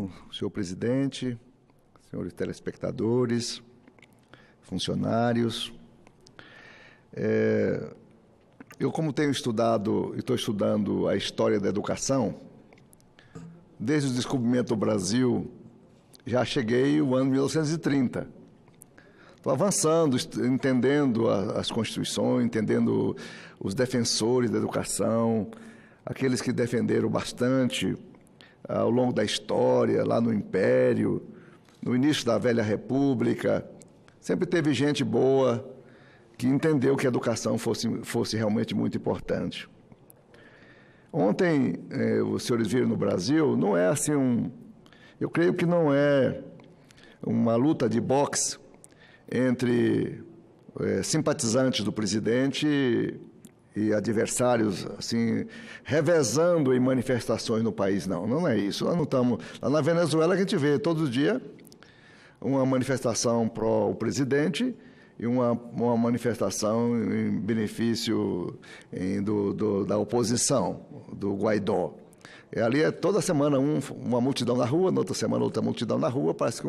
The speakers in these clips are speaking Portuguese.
bom, senhor presidente, senhores telespectadores, funcionários. Eu, como tenho estudado e estou estudando a história da educação, desde o descobrimento do Brasil, já cheguei ao ano 1930. Estou avançando, entendendo as constituições, entendendo os defensores da educação, aqueles que defenderam bastante ao longo da história, lá no Império, no início da Velha República. Sempre teve gente boa que entendeu que a educação fosse realmente muito importante. Ontem, os senhores viram no Brasil, não é assim eu creio que não é uma luta de boxe entre simpatizantes do presidente e adversários, assim, revezando em manifestações no país. Não é isso. Nós não estamos... Lá na Venezuela a gente vê todo dia uma manifestação pró o presidente e uma manifestação em benefício da oposição, do Guaidó. Ali é toda semana uma multidão na rua, na outra semana outra multidão na rua, parece que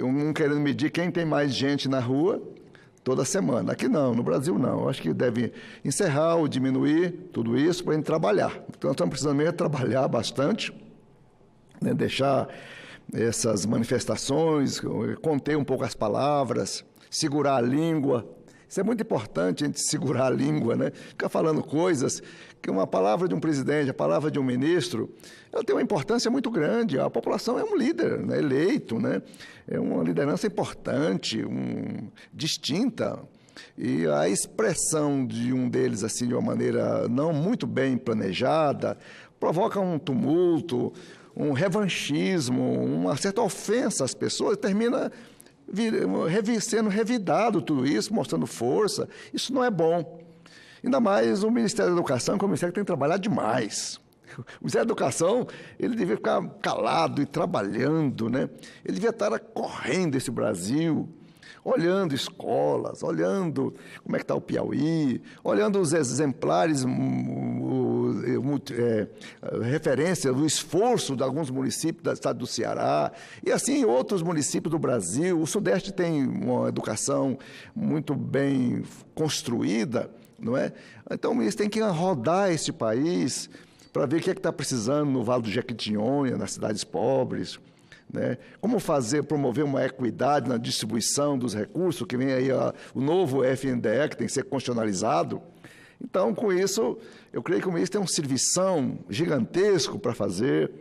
um querendo medir quem tem mais gente na rua toda semana. Aqui não, no Brasil não. Acho que deve encerrar ou diminuir tudo isso para a gente trabalhar. Então, nós estamos precisando mesmo trabalhar bastante, né, deixar essas manifestações, conter um pouco as palavras, segurar a língua. Isso é muito importante, a gente segurar a língua, né? Ficar falando coisas que uma palavra de um presidente, a palavra de um ministro, ela tem uma importância muito grande. A população é um líder, né, eleito, né? É uma liderança importante, distinta. E a expressão de um deles, assim, de uma maneira não muito bem planejada, provoca um tumulto, um revanchismo, uma certa ofensa às pessoas, termina sendo revidado tudo isso, mostrando força. Isso não é bom. Ainda mais o Ministério da Educação, que é um ministério que tem que trabalhar demais. O Ministério da Educação, ele devia ficar calado e trabalhando, né? Ele devia estar correndo esse Brasil, olhando escolas, olhando como é que está o Piauí, olhando os exemplares, referência do esforço de alguns municípios do estado do Ceará, e assim outros municípios do Brasil. O Sudeste tem uma educação muito bem construída, não é? Então, eles têm que rodar esse país para ver o que é que está precisando no Vale do Jequitinhonha, nas cidades pobres, né? Como promover uma equidade na distribuição dos recursos, que vem aí o novo FNDE, que tem que ser constitucionalizado. Então, com isso, eu creio que o ministro tem um servição gigantesco para fazer,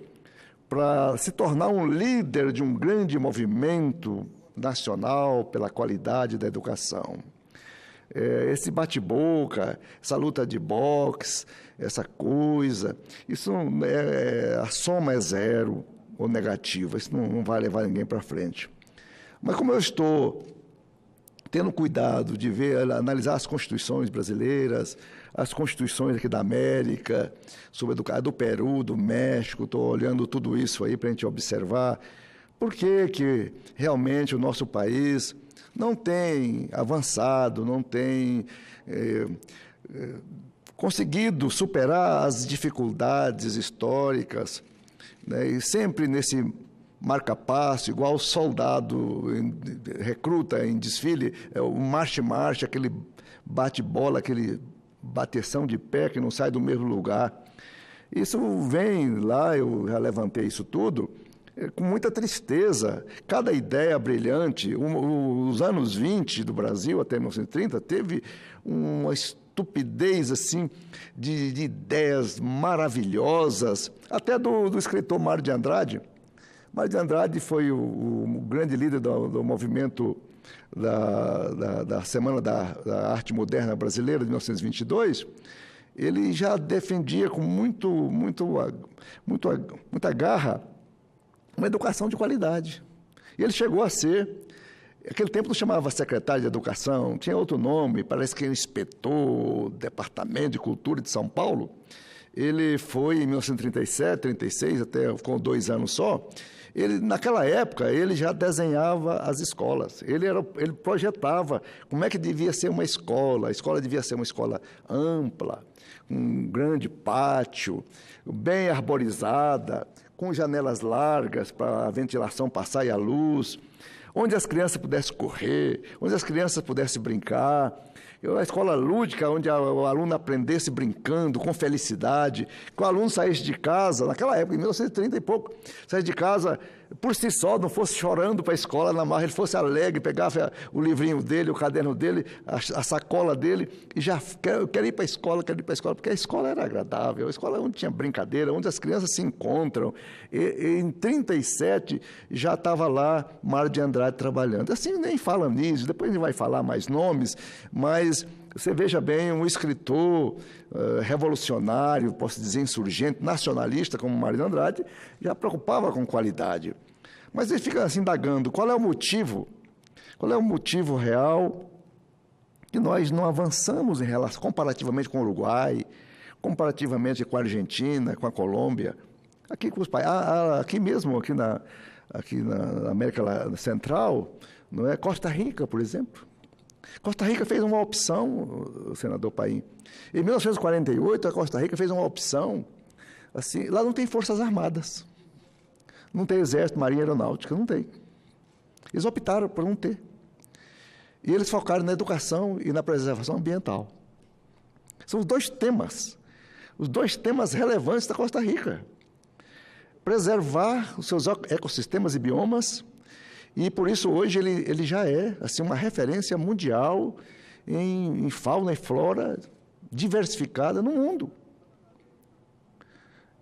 para se tornar um líder de um grande movimento nacional pela qualidade da educação. Esse bate-boca, essa luta de boxe, essa coisa, isso a soma é zero ou negativa, isso não vai levar ninguém para frente. Mas como eu estou tendo cuidado de analisar as constituições brasileiras, as constituições aqui da América, sobre a do Peru, do México, estou olhando tudo isso aí para a gente observar por que realmente o nosso país não tem avançado, não tem conseguido superar as dificuldades históricas, né? E sempre nesse marca-passo, igual soldado recruta em desfile, o marche-marche, aquele bate-bola, aquele bateção de pé que não sai do mesmo lugar. Isso vem lá, eu já levantei isso tudo, com muita tristeza. Cada ideia brilhante, os anos 20 do Brasil, até 1930, teve uma estupidez assim, de ideias maravilhosas, até do escritor Mário de Andrade. Mário de Andrade foi o grande líder do movimento da Semana da Arte Moderna Brasileira, de 1922. Ele já defendia com muita garra uma educação de qualidade. E ele chegou a ser, naquele tempo não chamava secretário de Educação, tinha outro nome, parece que era inspetor, Departamento de Cultura de São Paulo. Ele foi em 1937, 36, até ficou 2 anos só. Naquela época, ele já desenhava as escolas, ele projetava como é que devia ser uma escola. A escola devia ser uma escola ampla, um grande pátio, bem arborizada, com janelas largas para a ventilação passar e a luz, onde as crianças pudessem correr, onde as crianças pudessem brincar. A escola lúdica, onde o aluno aprendesse brincando, com felicidade, que o aluno saísse de casa, naquela época, em 1930 e pouco, saísse de casa por si só, não fosse chorando para a escola na marra, ele fosse alegre, pegava o livrinho dele, o caderno dele, a sacola dele, e já, eu quero ir para a escola, porque a escola era agradável, a escola onde tinha brincadeira, onde as crianças se encontram. E em 37 já estava lá Mário de Andrade trabalhando. Assim, nem fala nisso, depois a gente vai falar mais nomes, mas você veja bem, um escritor revolucionário, posso dizer insurgente, nacionalista, como Mário de Andrade, já preocupava com qualidade. Mas ele fica assim indagando, qual é o motivo real que nós não avançamos em relação, comparativamente com o Uruguai, comparativamente com a Argentina, com a Colômbia, aqui com os países, aqui mesmo, aqui na América Central, não é? Costa Rica, por exemplo. Costa Rica fez uma opção, o senador Paim. Em 1948, a Costa Rica fez uma opção, assim, lá não tem forças armadas, não tem exército, marinha aeronáutica, não tem. Eles optaram por não ter. E eles focaram na educação e na preservação ambiental. São os dois temas relevantes da Costa Rica. Preservar os seus ecossistemas e biomas. E, por isso, hoje, ele já é assim, uma referência mundial em fauna e flora diversificada no mundo.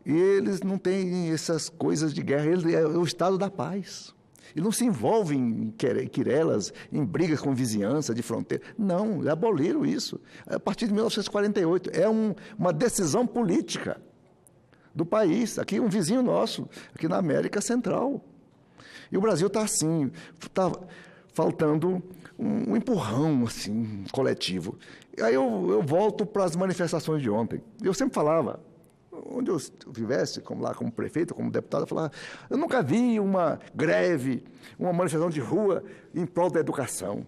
E eles não têm essas coisas de guerra, ele é o estado da paz. Ele não se envolve em querelas, em brigas com vizinhança de fronteira. Não, aboliram isso. A partir de 1948, é uma decisão política do país, aqui um vizinho nosso, aqui na América Central. E o Brasil está assim, está faltando um empurrão assim, coletivo. E aí eu volto para as manifestações de ontem. Eu sempre falava, onde eu estivesse, como prefeito, como deputado, eu falava, eu nunca vi uma greve, uma manifestação de rua em prol da educação.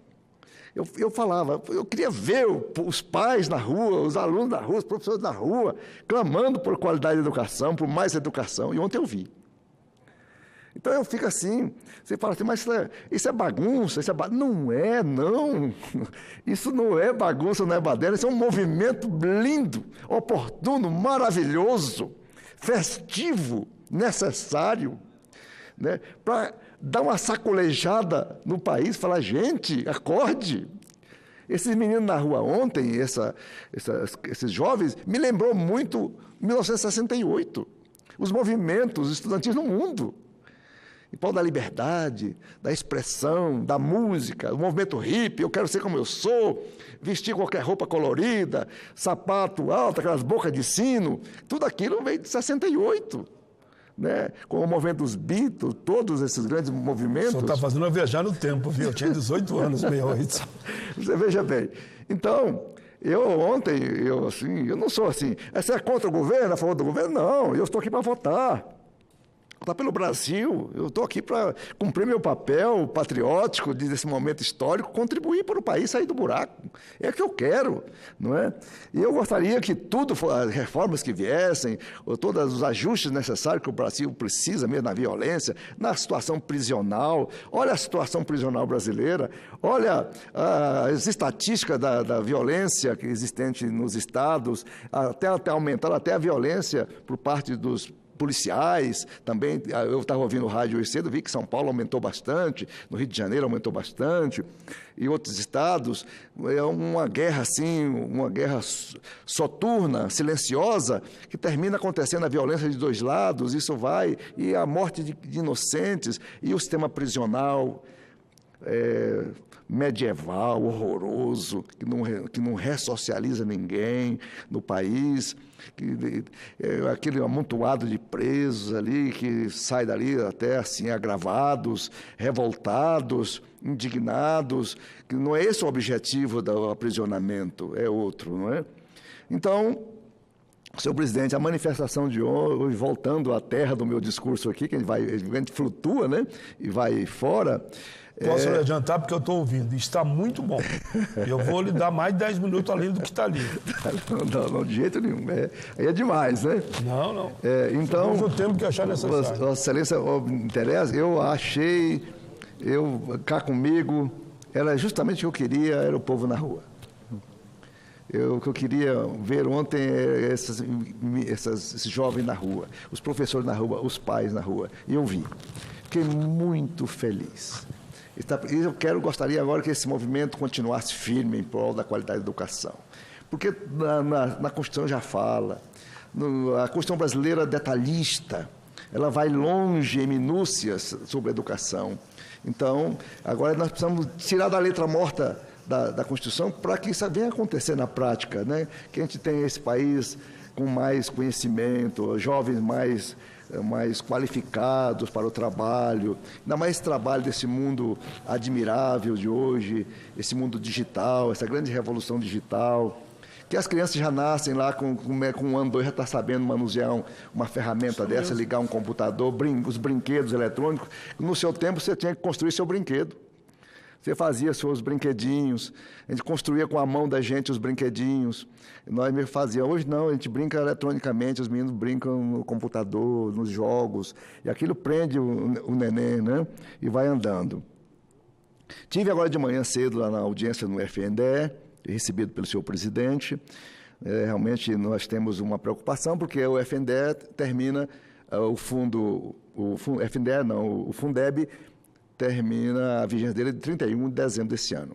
Eu falava, eu queria ver os pais na rua, os alunos na rua, os professores na rua, clamando por qualidade de educação, por mais educação. E ontem eu vi. Então eu fico assim, você fala assim, mas isso é bagunça, não é, não. Isso não é bagunça, não é baderna, isso é um movimento lindo, oportuno, maravilhoso, festivo, necessário, né? Para dar uma sacolejada no país, falar, gente, acorde. Esses meninos na rua ontem, esses jovens, me lembrou muito 1968, os movimentos estudantis no mundo. Em prol da liberdade, da expressão, da música, o movimento hippie, eu quero ser como eu sou, vestir qualquer roupa colorida, sapato alto, aquelas bocas de sino, tudo aquilo veio de 68, né? Com o movimento dos Beatles, todos esses grandes movimentos. O senhor está fazendo uma viajar no tempo, viu? Eu tinha 18 anos, 68. Você veja bem. Então, ontem, eu não sou assim, você é contra o governo, a favor do governo? Não, eu estou aqui para votar. Está pelo Brasil, eu estou aqui para cumprir meu papel patriótico desse momento histórico, contribuir para o país sair do buraco. É o que eu quero, não é? E eu gostaria que as reformas que viessem, ou todos os ajustes necessários que o Brasil precisa mesmo na violência, na situação prisional. Olha a situação prisional brasileira, olha as estatísticas da violência existente nos estados, até aumentando até a violência por parte dos policiais, também, eu estava ouvindo o rádio hoje cedo, vi que São Paulo aumentou bastante, no Rio de Janeiro aumentou bastante, e outros estados, é uma guerra assim, uma guerra soturna, silenciosa, que termina acontecendo a violência de dois lados, isso vai, e a morte de inocentes, e o sistema prisional, medieval, horroroso, que não ressocializa ninguém no país, aquele amontoado de presos ali, que sai dali até assim agravados, revoltados, indignados, que não é esse o objetivo do aprisionamento, é outro, não é? Então, Senhor presidente, a manifestação de hoje, voltando à terra do meu discurso aqui, que a gente flutua, né? E vai fora. Posso lhe adiantar porque eu estou ouvindo. Está muito bom. Eu vou lhe dar mais de 10 minutos além do que está ali. Não, de jeito nenhum. Aí é demais, né? Não. Então, o tempo que achar necessário. Vossa Excelência, interessa, cá comigo, era justamente o que eu queria, era o povo na rua. O que eu queria ver ontem é esses jovens na rua, os professores na rua, os pais na rua. E eu vi. Fiquei muito feliz. Gostaria agora que esse movimento continuasse firme em prol da qualidade da educação. Porque na Constituição já fala, a Constituição brasileira é detalhista, ela vai longe em minúcias sobre a educação. Então, agora nós precisamos tirar da letra morta da Constituição para que isso venha acontecer na prática, né? Que a gente tenha esse país com mais conhecimento, jovens mais qualificados para o trabalho, ainda mais trabalho desse mundo admirável de hoje, esse mundo digital, essa grande revolução digital, que as crianças já nascem lá com 1 ano, 2, já está sabendo manusear uma ferramenta dessa, ligar um computador, os brinquedos eletrônicos. No seu tempo, você tinha que construir seu brinquedo. Você fazia seus brinquedinhos, a gente construía com a mão da gente os brinquedinhos. Nós mesmo fazíamos. Hoje não, a gente brinca eletronicamente, os meninos brincam no computador, nos jogos, e aquilo prende o neném, né? E vai andando. Tive agora de manhã cedo lá na audiência no FNDE, recebido pelo senhor presidente. Realmente nós temos uma preocupação, porque o FNDE termina o Fundeb termina a vigência dele de 31 de dezembro desse ano.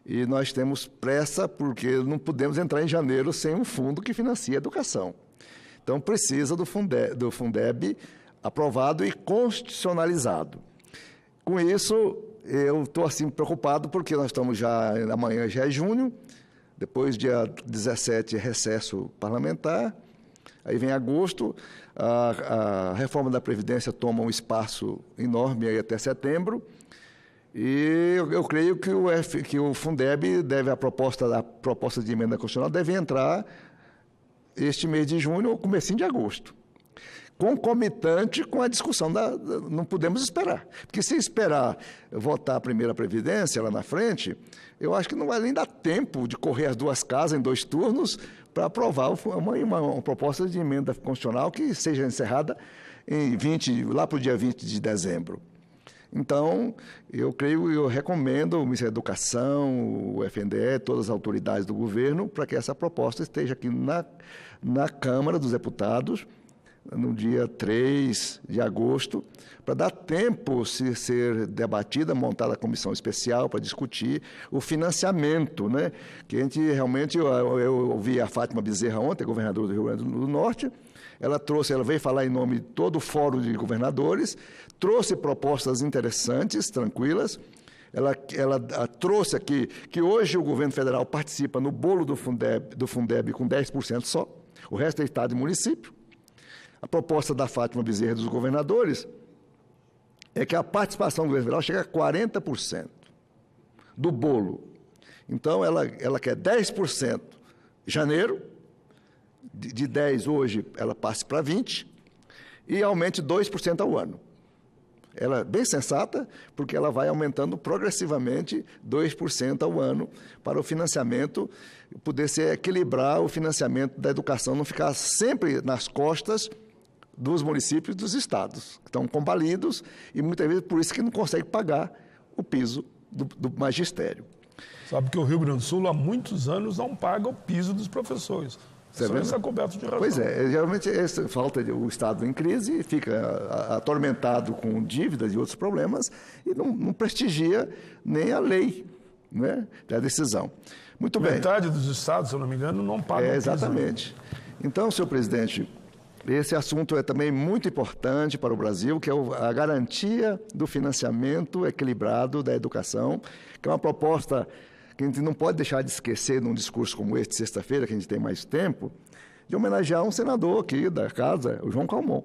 E nós temos pressa porque não podemos entrar em janeiro sem um fundo que financia a educação. Então, precisa do Fundeb aprovado e constitucionalizado. Com isso, eu estou assim preocupado porque nós estamos amanhã já é junho, depois dia 17 recesso parlamentar, aí vem agosto, a reforma da Previdência toma um espaço enorme aí até setembro, e eu creio que o Fundeb a proposta de emenda constitucional deve entrar este mês de junho ou comecinho de agosto, concomitante com a discussão não podemos esperar, porque se esperar votar a primeira Previdência lá na frente, eu acho que não vai nem dar tempo de correr as duas casas em 2 turnos para aprovar uma proposta de emenda constitucional que seja encerrada lá para o dia 20 de dezembro. Então, eu recomendo o Ministério da Educação, o FNDE, todas as autoridades do governo, para que essa proposta esteja aqui na Câmara dos Deputados, no dia 3 de agosto, para dar tempo de ser debatida, montada a comissão especial para discutir o financiamento, né? Que a gente realmente, eu ouvi a Fátima Bezerra ontem, governadora do Rio Grande do Norte, ela veio falar em nome de todo o Fórum de Governadores, trouxe propostas interessantes, tranquilas. Ela trouxe aqui que hoje o governo federal participa no bolo do Fundeb com 10% só, o resto é estado e município. A proposta da Fátima Bezerra dos governadores é que a participação do governo federal chega a 40% do bolo. Então, ela quer 10% em janeiro, de 10% hoje ela passe para 20% e aumente 2% ao ano. Ela é bem sensata, porque ela vai aumentando progressivamente 2% ao ano para o financiamento, poder equilibrar o financiamento da educação, não ficar sempre nas costas dos municípios e dos estados, que estão combalidos e muitas vezes por isso que não consegue pagar o piso do magistério. Sabe que o Rio Grande do Sul há muitos anos não paga o piso dos professores. Isso está coberto de razão. Pois geralmente falta o Estado em crise, fica atormentado com dívidas e outros problemas e não prestigia nem a lei, né, da decisão. Muito bem. Metade dos estados, se eu não me engano, não paga o piso. Exatamente. Então, senhor presidente, esse assunto é também muito importante para o Brasil, que é a garantia do financiamento equilibrado da educação, que é uma proposta que a gente não pode deixar de esquecer num discurso como este, sexta-feira, que a gente tem mais tempo, de homenagear um senador aqui da casa, o João Calmon.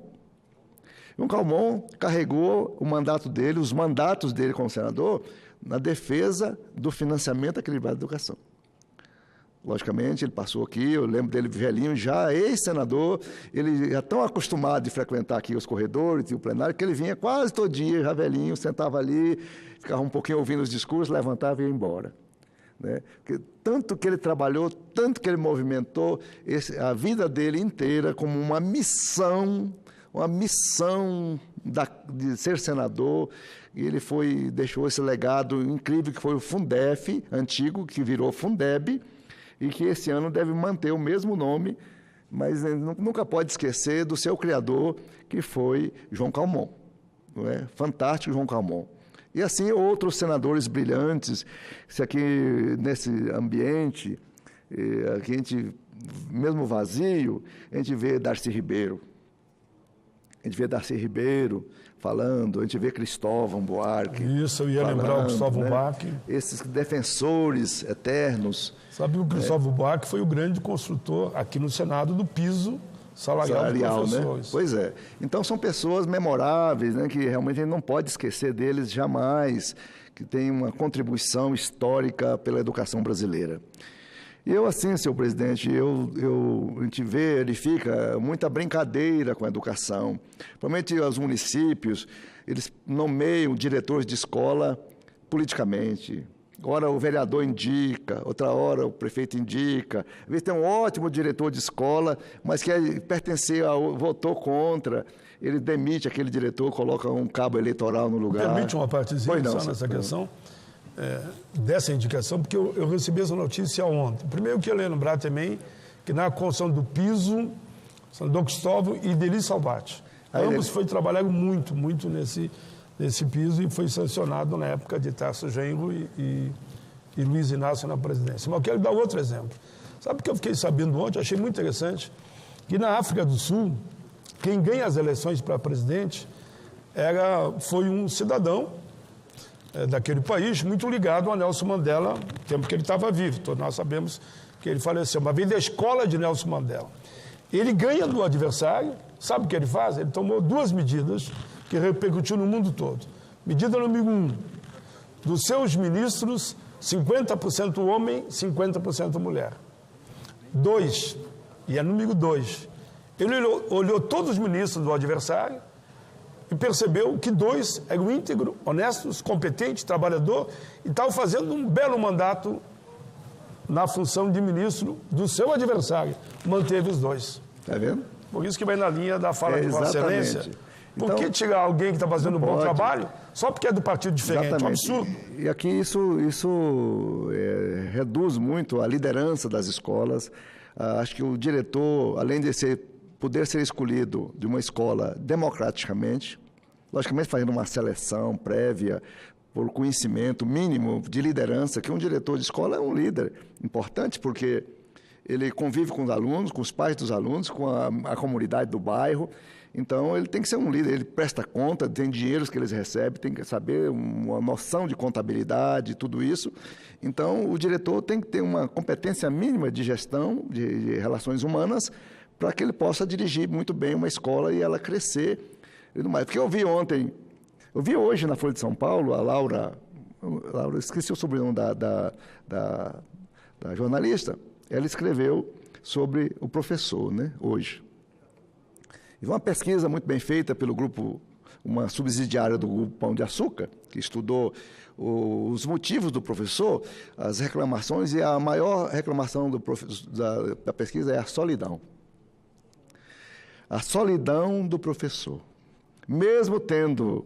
João Calmon carregou os mandatos dele como senador, na defesa do financiamento equilibrado da educação. logicamente, ele passou aqui, eu lembro dele velhinho, já ex-senador, ele já tão acostumado de frequentar aqui os corredores e o plenário, que ele vinha quase todo dia, já velhinho, sentava ali, ficava um pouquinho ouvindo os discursos, levantava e ia embora. Né? Porque tanto que ele trabalhou, tanto que ele movimentou a vida dele inteira como uma missão de ser senador, e ele deixou esse legado incrível que foi o Fundef, antigo, que virou Fundeb, e que esse ano deve manter o mesmo nome, mas nunca pode esquecer do seu criador, que foi João Calmon. Não é? Fantástico João Calmon. E assim outros senadores brilhantes, se aqui nesse ambiente, aqui a gente, mesmo vazio, a gente vê Darcy Ribeiro. A gente vê Darcy Ribeiro falando, a gente vê Cristóvão Buarque. Isso, eu ia falando, lembrar o Cristóvão Buarque. Esses defensores eternos. Sabe que o Cristóvão Buarque foi o grande construtor aqui no Senado do piso salarial dos professores. Né? Pois é. Então são pessoas memoráveis, né, que realmente a gente não pode esquecer deles jamais, que têm uma contribuição histórica pela educação brasileira. E eu, assim, senhor presidente, a gente verifica muita brincadeira com a educação. Provavelmente os municípios, eles nomeiam diretores de escola politicamente. Ora o vereador indica, outra hora o prefeito indica. Às vezes tem um ótimo diretor de escola, mas que votou contra. Ele demite aquele diretor, coloca um cabo eleitoral no lugar. Permite uma partezinha só nessa questão dessa indicação, porque eu recebi essa notícia ontem. Primeiro, eu queria lembrar também que na construção do piso, são Dom Cristóvão e Deli Salvati. Ambos foi trabalhado muito nesse piso e foi sancionado na época de Tarso Genro e Luiz Inácio na presidência. Mas eu quero dar outro exemplo. Sabe o que eu fiquei sabendo ontem? Achei muito interessante, que na África do Sul, quem ganha as eleições para presidente foi um cidadão daquele país, muito ligado a Nelson Mandela, no tempo que ele estava vivo. Todos nós sabemos que ele faleceu, mas veio da escola de Nelson Mandela. Ele ganha do adversário, sabe o que ele faz? Ele tomou 2 medidas que repercutiu no mundo todo. Medida número 1, dos seus ministros, 50% homem, 50% mulher. 2, e é número 2, ele olhou todos os ministros do adversário e percebeu que 2 eram íntegros, honestos, competentes, trabalhador, e estavam fazendo um belo mandato na função de ministro do seu adversário. Manteve os 2. Está vendo? Por isso que vai na linha da fala de Vossa Excelência. Por que tirar alguém que está fazendo um bom trabalho só porque é do partido diferente? É um absurdo. E aqui isso reduz muito a liderança das escolas. Acho que o diretor, além de poder ser escolhido de uma escola democraticamente, logicamente fazendo uma seleção prévia por conhecimento mínimo de liderança, que um diretor de escola é um líder importante, porque ele convive com os alunos, com os pais dos alunos, com a comunidade do bairro. Então, ele tem que ser um líder, ele presta conta, tem dinheiros que eles recebem, tem que saber uma noção de contabilidade, tudo isso. Então, o diretor tem que ter uma competência mínima de gestão, de relações humanas, para que ele possa dirigir muito bem uma escola e ela crescer. Porque eu vi hoje na Folha de São Paulo, a Laura, esqueci o sobrenome da jornalista, ela escreveu sobre o professor, né, hoje. E uma pesquisa muito bem feita pelo grupo, uma subsidiária do Grupo Pão de Açúcar, que estudou os motivos do professor, as reclamações, e a maior reclamação da pesquisa é a solidão. A solidão do professor. Mesmo tendo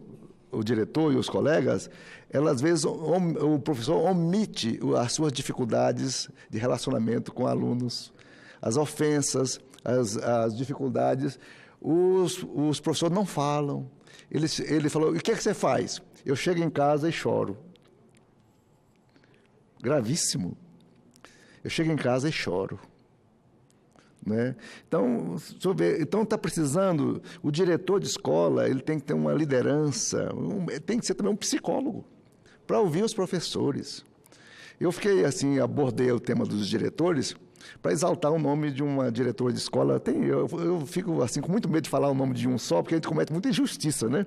o diretor e os colegas, às vezes o professor omite as suas dificuldades de relacionamento com alunos, as ofensas, as dificuldades. Os professores não falam. Ele falou, e o que é que você faz? Eu chego em casa e choro. Gravíssimo. Eu chego em casa e choro. Né? Então, está precisando, o diretor de escola, ele tem que ter uma liderança, tem que ser também um psicólogo, para ouvir os professores. Eu fiquei assim, abordei o tema dos diretores, para exaltar o nome de uma diretora de escola. Eu fico assim, com muito medo de falar o nome de um só, porque a gente comete muita injustiça, né?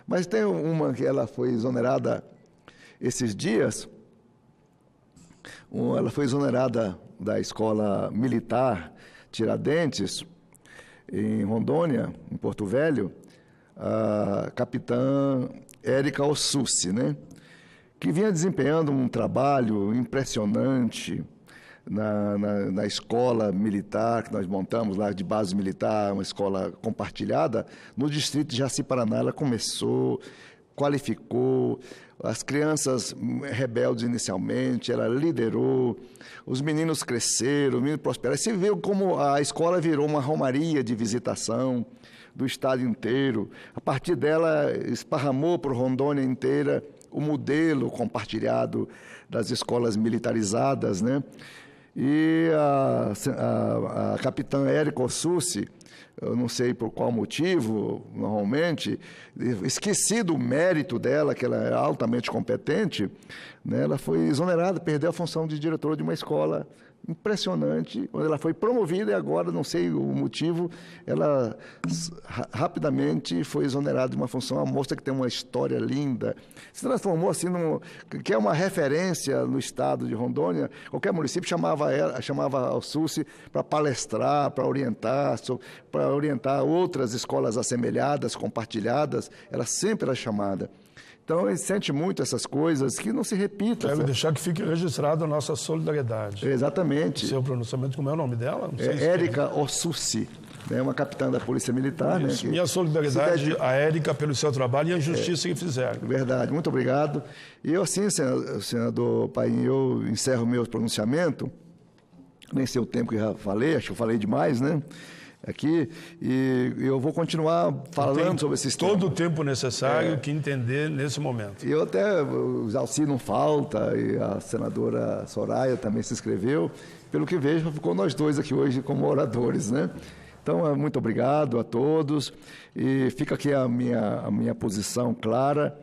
Mas tem uma que ela foi exonerada esses dias, ela foi exonerada da Escola Militar Tiradentes, em Rondônia, em Porto Velho, a capitã Érica Ossucci, né? Que vinha desempenhando um trabalho impressionante na escola militar que nós montamos lá de base militar, uma escola compartilhada, no distrito de Jaci-Paraná. Ela começou, qualificou as crianças rebeldes inicialmente, ela liderou, os meninos cresceram, os meninos prosperaram. Você viu como a escola virou uma romaria de visitação do estado inteiro. A partir dela, esparramou por Rondônia inteira o modelo compartilhado das escolas militarizadas, né? E a capitã Érica Ossucci, eu não sei por qual motivo, normalmente, esquecido o mérito dela, que ela é altamente competente, né? Ela foi exonerada, perdeu a função de diretora de uma escola impressionante, onde ela foi promovida e agora, não sei o motivo, ela rapidamente foi exonerada de uma função. Uma moça que tem uma história linda, se transformou assim, que é uma referência no estado de Rondônia. Qualquer município chamava a Ossucci para palestrar, para orientar outras escolas assemelhadas, compartilhadas. Ela sempre era chamada. Então, ele sente muito essas coisas, que não se repitam. Quero deixar que fique registrado a nossa solidariedade. Exatamente. O seu pronunciamento, como é o nome dela? Érica Ossucci, né, uma capitã da Polícia Militar. Isso, né, minha solidariedade à Érica pelo seu trabalho e a justiça que fizeram. Verdade, muito obrigado. E eu, assim, senador Paim, eu encerro o meu pronunciamento, nem sei o tempo que eu já falei, acho que eu falei demais, né? Aqui, e eu vou continuar falando sobre esses temas. Todo o tempo necessário que entender nesse momento. E eu até, o Jalci não falta, e a senadora Soraya também se inscreveu. Pelo que vejo, ficou nós dois aqui hoje como oradores, né? Então, muito obrigado a todos, e fica aqui a minha posição clara,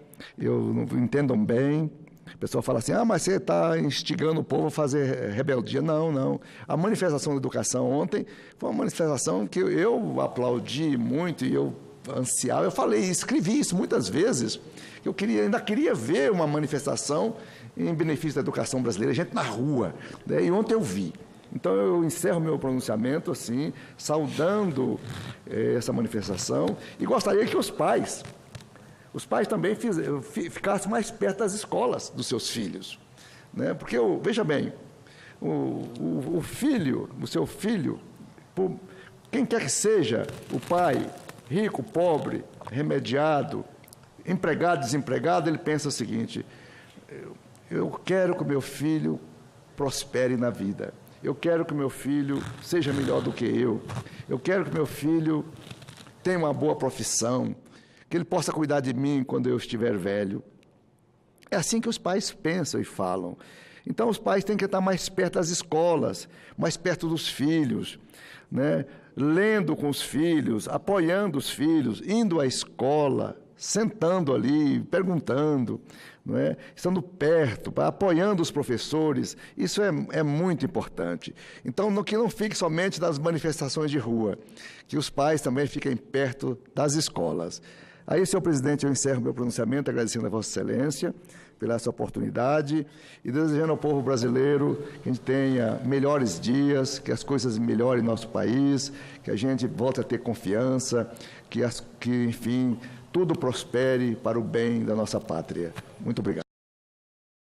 entendam bem. O pessoal fala assim, mas você está instigando o povo a fazer rebeldia. Não, não. A manifestação da educação ontem foi uma manifestação que eu aplaudi muito e eu ansiava. Eu falei, escrevi isso muitas vezes, que eu ainda queria ver uma manifestação em benefício da educação brasileira, gente na rua, né? E ontem eu vi. Então, eu encerro meu pronunciamento assim, saudando essa manifestação, e gostaria que os pais também ficassem mais perto das escolas dos seus filhos, né? Porque, veja bem, o seu filho, quem quer que seja, o pai, rico, pobre, remediado, empregado, desempregado, ele pensa o seguinte, eu quero que o meu filho prospere na vida, eu quero que o meu filho seja melhor do que eu quero que meu filho tenha uma boa profissão, que ele possa cuidar de mim quando eu estiver velho. É assim que os pais pensam e falam. Então, os pais têm que estar mais perto das escolas, mais perto dos filhos, né? Lendo com os filhos, apoiando os filhos, indo à escola, sentando ali, perguntando, não é? Estando perto, apoiando os professores. Isso é muito importante. Então, que não fique somente nas manifestações de rua, que os pais também fiquem perto das escolas. Aí, senhor presidente, eu encerro meu pronunciamento agradecendo a Vossa Excelência pela essa oportunidade e desejando ao povo brasileiro que a gente tenha melhores dias, que as coisas melhorem em nosso país, que a gente volte a ter confiança, que enfim, tudo prospere para o bem da nossa pátria. Muito obrigado.